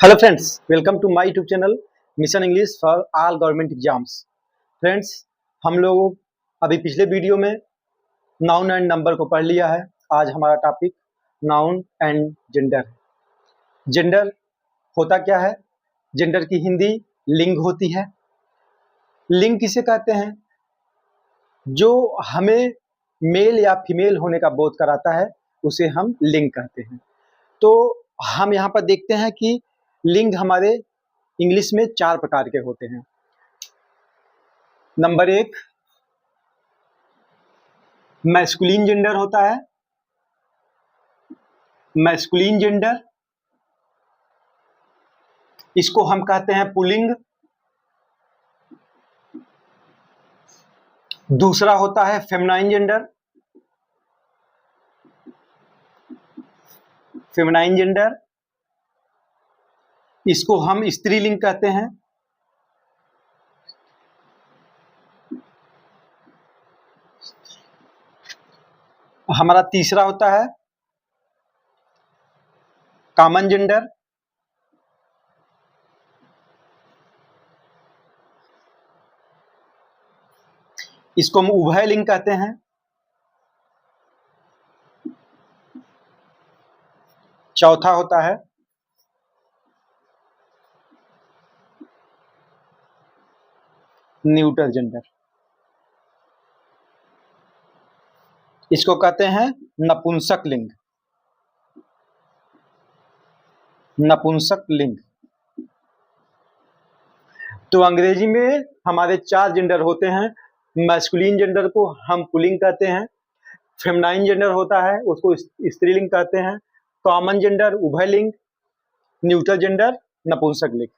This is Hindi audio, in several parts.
Hello friends, welcome to my YouTube channel mission English for all government exams. Friends, हम लोग अभी पिछले वीडियो में नाउन एंड नंबर को पढ़ लिया है। आज हमारा topic noun and gender. Gender होता क्या है? जेंडर की हिंदी लिंग होती है। लिंग किसे कहते हैं? जो हमें मेल या फीमेल होने का बोध कराता है उसे हम लिंग कहते हैं। तो हम यहाँ पर देखते हैं कि लिंग हमारे इंग्लिश में 4 प्रकार के होते हैं। नंबर 1 मैस्कुलिन जेंडर होता है। मैस्कुलिन जेंडर इसको हम कहते हैं पुल्लिंग। दूसरा होता है फेमिनाइन जेंडर। फेमिनाइन जेंडर इसको हम स्त्रीलिंग कहते हैं। हमारा तीसरा होता है कॉमन जेंडर। इसको हम उभय लिंग कहते हैं। चौथा होता है न्यूट्रल जेंडर। इसको कहते हैं नपुंसक लिंग। नपुंसक लिंग। तो अंग्रेजी में हमारे 4 जेंडर होते हैं। मैस्कुलिन जेंडर को हम पुल्लिंग कहते हैं। फेमिनाइन जेंडर होता है उसको स्त्रीलिंग कहते हैं। कॉमन जेंडर उभयलिंग। न्यूट्रल जेंडर नपुंसक लिंग।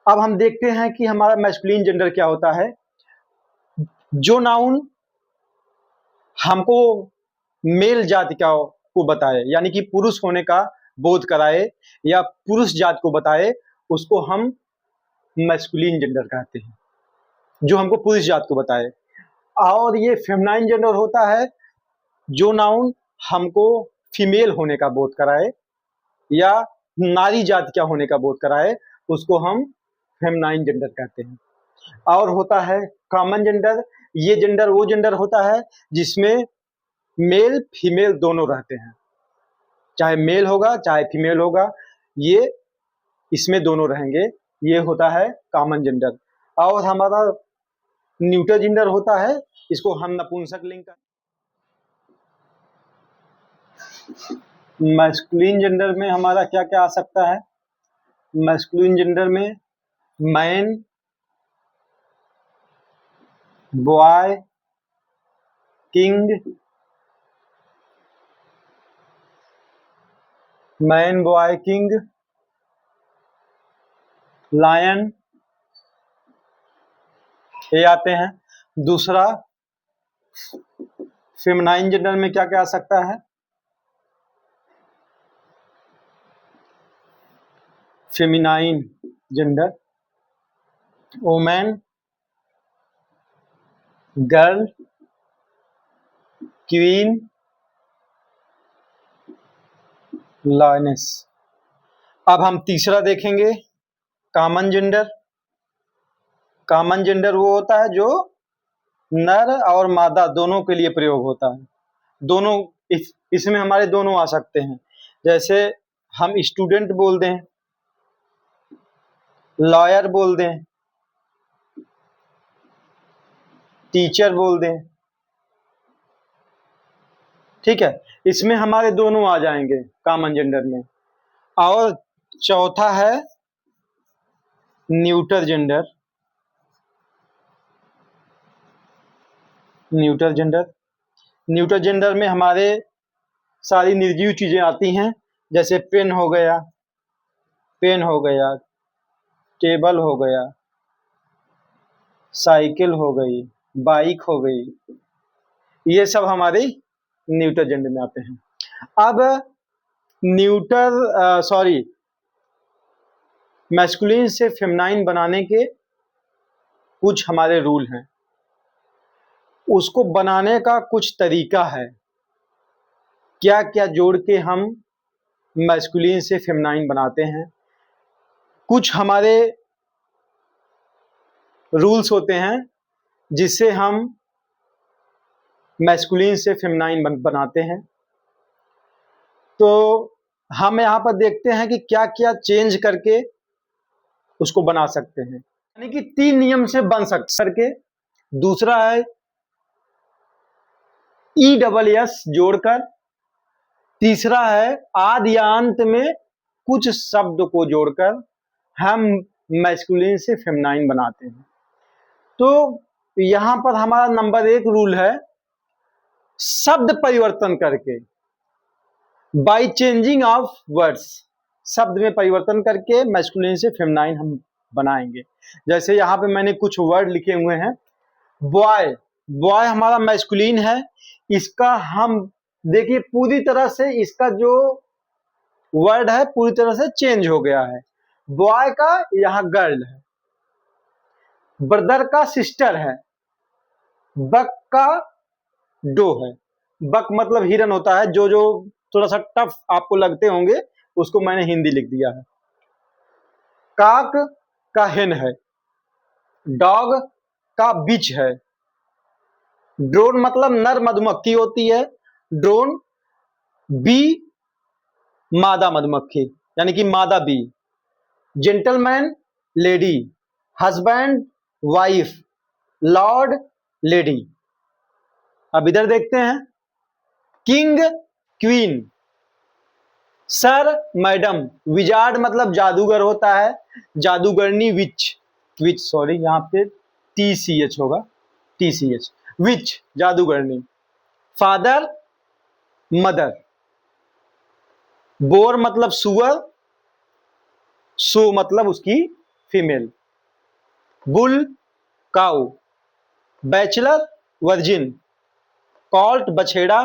अब हम देखते हैं कि हमारा मैस्कुलिन जेंडर क्या होता है। जो नाउन हमको मेल जाति को बताए, यानी कि पुरुष होने का बोध कराए या पुरुष जाति को बताए, उसको हम मैस्कुलिन जेंडर कहते हैं, जो हमको पुरुष जाति को बताए। और ये फेमिनाइन जेंडर होता है जो नाउन हमको फीमेल होने का बोध कराए या नारी जाति क्या होने का बोध कराए, उसको हम फेमिनाइन जेंडर कहते हैं। और होता है कॉमन जेंडर। ये जेंडर वो जेंडर होता है जिसमें मेल फीमेल दोनों रहते हैं, चाहे मेल होगा चाहे फीमेल होगा, ये इसमें दोनों रहेंगे। ये होता है कॉमन जेंडर। और हमारा न्यूट्रल जेंडर होता है, इसको हम नपुंसक लिंग का। मैस्कुलिन जेंडर में हमारा क्या क्या आ सकता है? मैस्कुलिन जेंडर में man, boy, king, man, boy, king, lion, ये आते हैं। दूसरा फेमिनाइन जेंडर में क्या क्या आ सकता है? Feminine gender women, girl, queen, lioness. अब हम तीसरा देखेंगे कॉमन जेंडर। कॉमन जेंडर वो होता है जो नर और मादा दोनों के लिए प्रयोग होता है। दोनों इसमें हमारे दोनों आ सकते हैं। जैसे हम स्टूडेंट बोल दें, लॉयर बोल दें, टीचर बोल दें, ठीक है, इसमें हमारे दोनों आ जाएंगे कॉमन जेंडर में। और चौथा है neutral gender. Neutral gender, neutral gender में हमारे सारी निर्जीव चीजें आती हैं। जैसे पेन हो गया, पेन हो गया, टेबल हो गया, साइकिल हो गई, बाइक हो गई, ये सब हमारे न्यूट्रल जेंडर में आते हैं। अब मैस्कुलिन से फेमिनाइन बनाने के कुछ हमारे रूल हैं। उसको बनाने का कुछ तरीका है, क्या क्या जोड़ के हम मैस्कुलिन से फेमिनाइन बनाते हैं, कुछ हमारे रूल्स होते हैं जिससे हम मैस्कुलिन से फेमिनाइन बनाते हैं। तो हम यहाँ पर देखते हैं कि क्या क्या चेंज करके उसको बना सकते हैं, यानी कि 3 नियम से बन करके। दूसरा है ESS जोड़कर। तीसरा है आदि या अंत में कुछ शब्द को जोड़कर हम मैस्कुलिन से फेमिनाइन बनाते हैं। तो यहां पर हमारा नंबर 1 रूल है शब्द परिवर्तन करके, बाय चेंजिंग ऑफ वर्ड्स। शब्द में परिवर्तन करके मैस्कुलिन से फेमिनाइन हम बनाएंगे। जैसे यहाँ पे मैंने कुछ वर्ड लिखे हुए हैं। बॉय, बॉय हमारा मैस्कुलिन है, इसका हम देखिए पूरी तरह से इसका जो वर्ड है पूरी तरह से चेंज हो गया है। बॉय का यहाँ गर्ल है, ब्रदर का सिस्टर है, बक का डो है। बक मतलब हिरन होता है, जो जो थोड़ा सा टफ आपको लगते होंगे उसको मैंने हिंदी लिख दिया है। काक का हेन है, डॉग का बिच है। ड्रोन मतलब नर मधुमक्खी होती है, ड्रोन। बी मादा मधुमक्खी यानी कि मादा bee. Gentleman lady, husband wife, lord lady. अब इधर देखते हैं, king queen, sir madam. Wizard मतलब जादूगर होता है, जादूगरनी विच, विच सॉरी यहाँ पे TCH होगा, TCH, विच जादूगरनी। Father mother. बोर मतलब सुअर, सो मतलब उसकी female. Bull cow, bachelor virgin, colt बछेड़ा,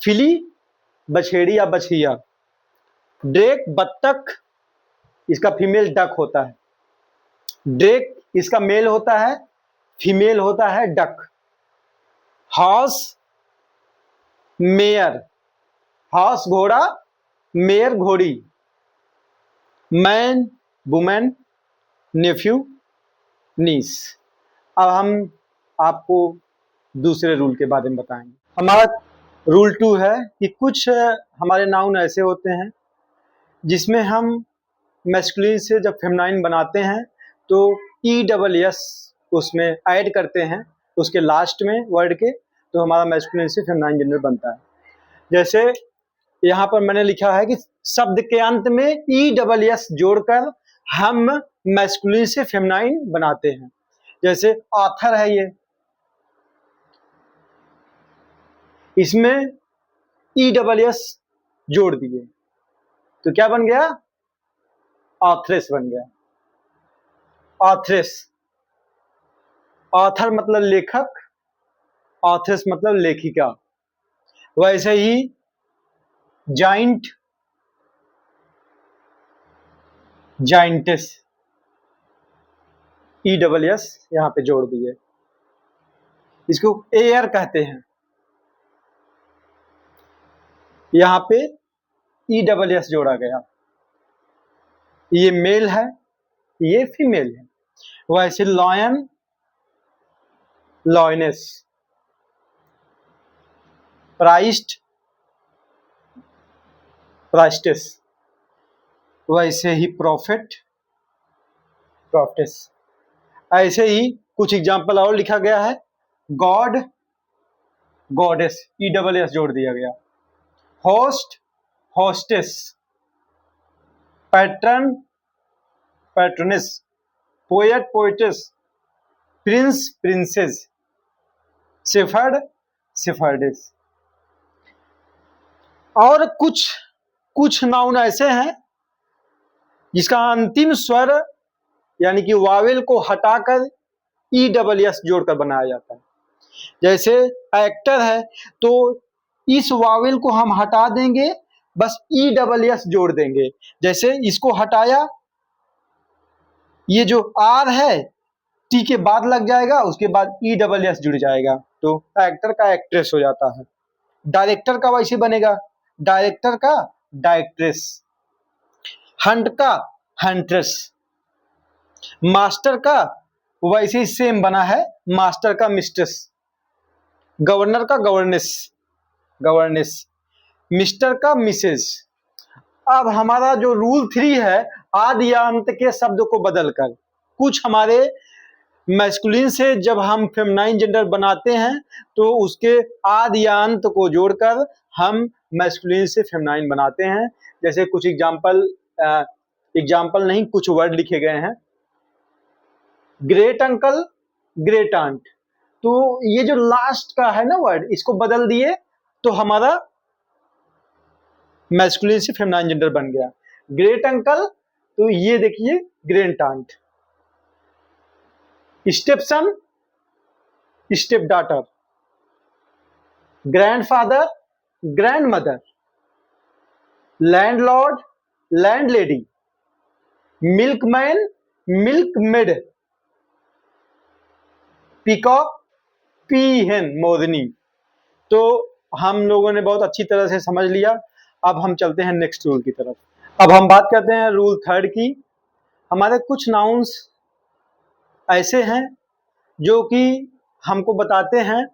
फिली बछेड़ी या बछिया। ड्रेक बत्तख, इसका फीमेल डक होता है। ड्रेक इसका मेल होता है, फीमेल होता है डक। हॉर्स मेयर, हॉर्स घोड़ा, मेयर घोड़ी। मैन वुमेन, नेफ्यू नीस। अब हम आपको दूसरे रूल के बारे में बताएंगे। हमारा रूल 2 है कि कुछ हमारे नाउन ऐसे होते हैं जिसमें हम मैस्कुलिन से जब फेमिनाइन बनाते हैं तो ESS उसमें ऐड करते हैं उसके लास्ट में वर्ड के, तो हमारा मैस्कुलिन से फेमिनाइन जेंडर बनता है। जैसे यहाँ पर मैंने लिखा है कि शब्द के अंत में ESS जोड़कर हम मैस्कुलिन से फेमिनाइन बनाते हैं। जैसे ऑथर है ये, इसमें ESS जोड़ दिए तो क्या बन गया? ऑथरेस बन गया। ऑथरेस, ऑथर मतलब लेखक, ऑथरेस मतलब लेखिका। वैसे ही जाइंट, जाइंटेस, ESS यहां पे जोड़ दिए। इसको एयर कहते हैं, यहां पे ESS जोड़ा गया। ये मेल है, ये फीमेल है। वैसे लॉयन, लॉयनेस। प्राइस्ट, प्राइस्टेस। वैसे ही प्रॉफिट, प्रॉफिटेस। ऐसे ही कुछ एग्जाम्पल और लिखा गया है। गॉड, गॉडेस, ESS जोड़ दिया गया। Host, hostess. Patron, patroness. Poet, poetess. Prince, princess. Shepherd, shepherdess. और कुछ नाउन ऐसे हैं जिसका अंतिम स्वर यानी कि वावेल को हटाकर ESS जोड़कर बनाया जाता है। जैसे एक्टर है तो इस वावेल को हम हटा देंगे, बस ESS जोड़ देंगे। जैसे इसको हटाया, ये जो आर है टी के बाद लग जाएगा, उसके बाद ESS जुड़ जाएगा तो एक्टर का एक्ट्रेस हो जाता है। डायरेक्टर का वैसे बनेगा, डायरेक्टर का डायरेक्ट्रेस। हंट का हंट्रेस। मास्टर का वैसे ही सेम बना है, मास्टर का मिस्ट्रेस, गवर्नर का गवर्नेस, गवर्नेस, मिस्टर का मिसेज। अब हमारा जो रूल 3 है, आदि या अंत के शब्द को बदलकर कुछ हमारे मैस्कुलिन से जब हम फेमिनाइन जेंडर बनाते हैं तो उसके आदि या अंत को जोड़कर हम मैस्कुलिन से फेमिनाइन बनाते हैं। जैसे कुछ एग्जाम्पल नहीं, कुछ वर्ड लिखे गए हैं। ग्रेट अंकल, ग्रेट आंट, तो ये जो लास्ट का है ना वर्ड, इसको बदल दिए तो हमारा मैस्कुलिन से फेमिनाइन जेंडर बन गया। ग्रेट अंकल, तो ये देखिए great aunt. Stepson, stepdaughter. Grandfather, grandmother. Landlord, landlady. Milkman, milkmaid. Peacock, peahen, मोरनी। तो हम लोगों ने बहुत अच्छी तरह से समझ लिया। अब हम चलते हैं नेक्स्ट रूल की तरफ। अब हम बात करते हैं रूल 3 की। हमारे कुछ नाउन्स ऐसे हैं जो कि हमको बताते हैं,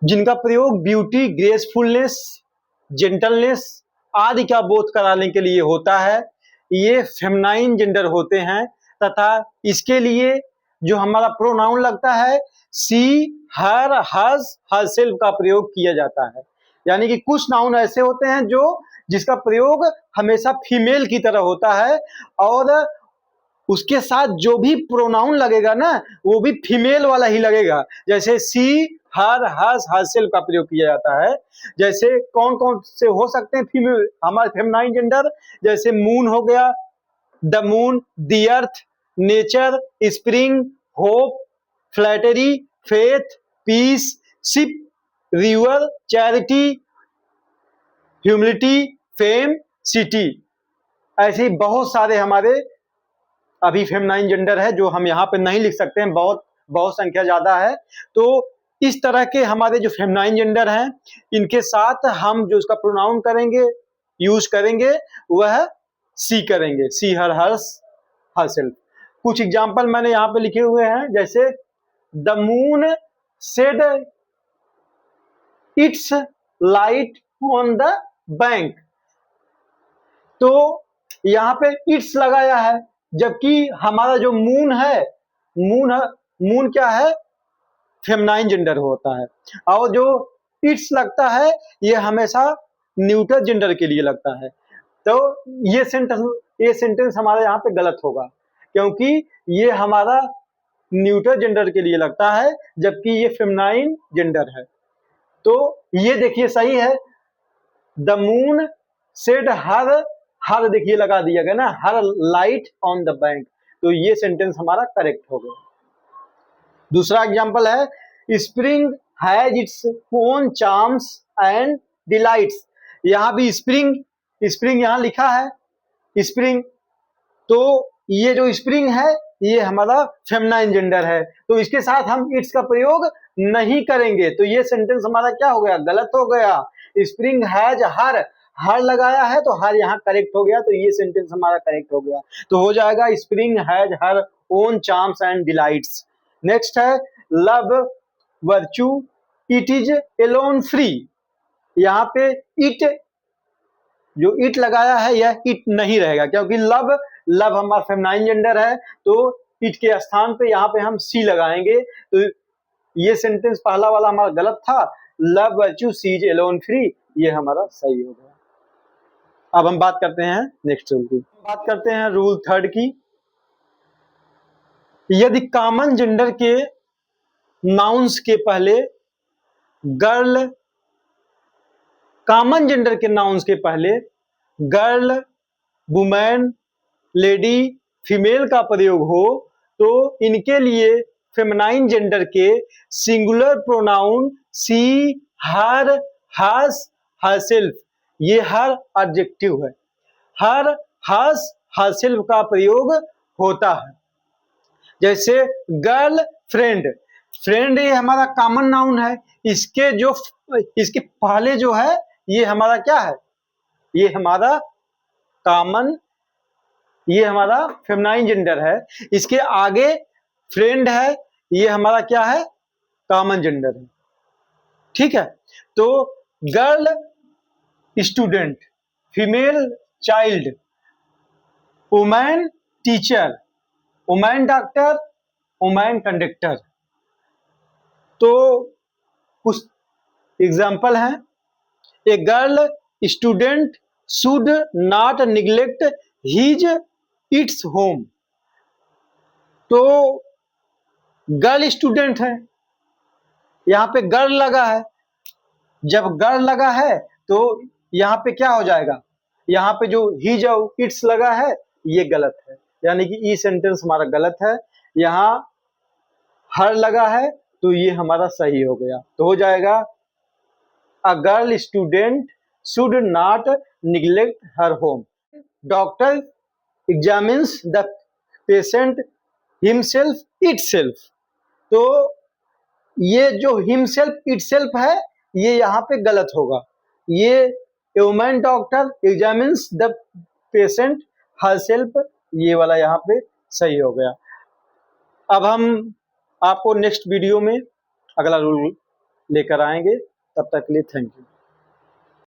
जिनका प्रयोग ब्यूटी, ग्रेसफुलनेस, जेंटलनेस आदि का बोध कराने के लिए होता है। ये फेमिनाइन जेंडर होते हैं तथा इसके लिए जो हमारा प्रोनाउन लगता है सी, हर, हर्स, हरसेल्फ का प्रयोग किया जाता है। यानी कि कुछ नाउन ऐसे होते हैं जो जिसका प्रयोग हमेशा फीमेल की तरह होता है और उसके साथ जो भी प्रोनाउन लगेगा ना वो भी फीमेल वाला ही लगेगा। जैसे सी, हर, हर्स, हरसेल्फ का प्रयोग किया जाता है। जैसे कौन कौन से हो सकते हैं फीमेल हमारे फेमिनाइन जेंडर, जैसे मून हो गया, the moon, the earth, nature, spring, hope, flattery, faith, peace, ship, river, charity, humility, fame, city. ऐसे बहुत सारे हमारे अभी फेमिनाइन जेंडर है जो हम यहाँ पे नहीं लिख सकते हैं, बहुत बहुत संख्या ज्यादा है। तो इस तरह के हमारे जो फेमिनाइन जेंडर हैं इनके साथ हम जो इसका प्रोनाउन करेंगे, यूज करेंगे, वह सी करेंगे, सी, हर, हर्स, हरसेल्फ। कुछ एग्जाम्पल मैंने यहाँ पे लिखे हुए हैं, जैसे the moon said its light on the bank. तो यहाँ पे इट्स लगाया है, जबकि हमारा जो मून है, मून क्या है, फेमिनाइन जेंडर होता है। और जो इट्स लगता है ये हमेशा न्यूट्रल जेंडर के लिए लगता है। तो ये सेंटेंस हमारा यहाँ पे गलत होगा, क्योंकि ये हमारा न्यूट्रल जेंडर के लिए लगता है जबकि ये फेमिनाइन जेंडर है। तो ये देखिए सही है, द मून सेड हर देखिए लगा दिया गया ना, हर लाइट ऑन द बैंक, तो ये सेंटेंस हमारा करेक्ट हो गया। दूसरा एग्जांपल है spring has its own charms and delights. यहाँ भी स्प्रिंग यहाँ लिखा है स्प्रिंग, तो ये जो स्प्रिंग है ये हमारा फेमिनाइन जेंडर है, तो इसके साथ हम इट्स का प्रयोग नहीं करेंगे। तो ये सेंटेंस हमारा क्या हो गया, गलत हो गया। स्प्रिंग हैज हर लगाया है तो हर यहाँ करेक्ट हो गया, तो ये सेंटेंस हमारा करेक्ट हो गया। तो हो जाएगा spring has her own charms and delights. Next है love virtue it is alone free. यहाँ पे इट जो इट लगाया है यह इट नहीं रहेगा, क्योंकि लव हमारा फेमिनाइन जेंडर है, तो इट के स्थान पे यहाँ पे हम सी लगाएंगे। तो ये सेंटेंस पहला वाला हमारा गलत था, love virtue she is alone free, ये हमारा सही हो गया। अब हम बात करते हैं नेक्स्ट रूल की। बात करते हैं रूल 3 की। यदि कॉमन जेंडर के नाउन्स के पहले गर्ल, कॉमन जेंडर के नाउन्स के पहले गर्ल, वुमेन, लेडी, फीमेल का प्रयोग हो तो इनके लिए फेमिनाइन जेंडर के सिंगुलर प्रोनाउन सी, हर, हर्स, हरसेल्फ, ये हर एडजेक्टिव है, हर, हर्स, हरसेल्फ का प्रयोग होता है। जैसे गर्ल फ्रेंड, फ्रेंड ये हमारा कॉमन नाउन है, इसके पहले जो है ये हमारा क्या है, ये हमारा कॉमन ये हमारा फेमिनाइन जेंडर है। इसके आगे फ्रेंड है, ये हमारा क्या है, कॉमन जेंडर है। ठीक है, तो girl student, female child, women teacher, women doctor, women conductor. तो कुछ एग्जाम्पल हैं। A girl student should not neglect his its home. तो गर्ल स्टूडेंट है, यहाँ पे गर्ल लगा है। जब गर्ल लगा है तो यहाँ पे क्या हो जाएगा, यहाँ पे जो हिज और इट्स लगा है ये गलत है, यानी कि ई सेंटेंस हमारा गलत है। यहाँ हर लगा है तो ये हमारा सही हो गया। तो हो जाएगा a girl student should not neglect her home. Doctor examines the patient himself itself. तो ये जो हिमसेल्फ इटसेल्फ है ये यहाँ पे गलत होगा। ये women doctor examines the patient herself, ये वाला यहाँ पे सही हो गया। अब हम आपको नेक्स्ट वीडियो में अगला रूल लेकर आएंगे। तब तक के लिए थैंक यू।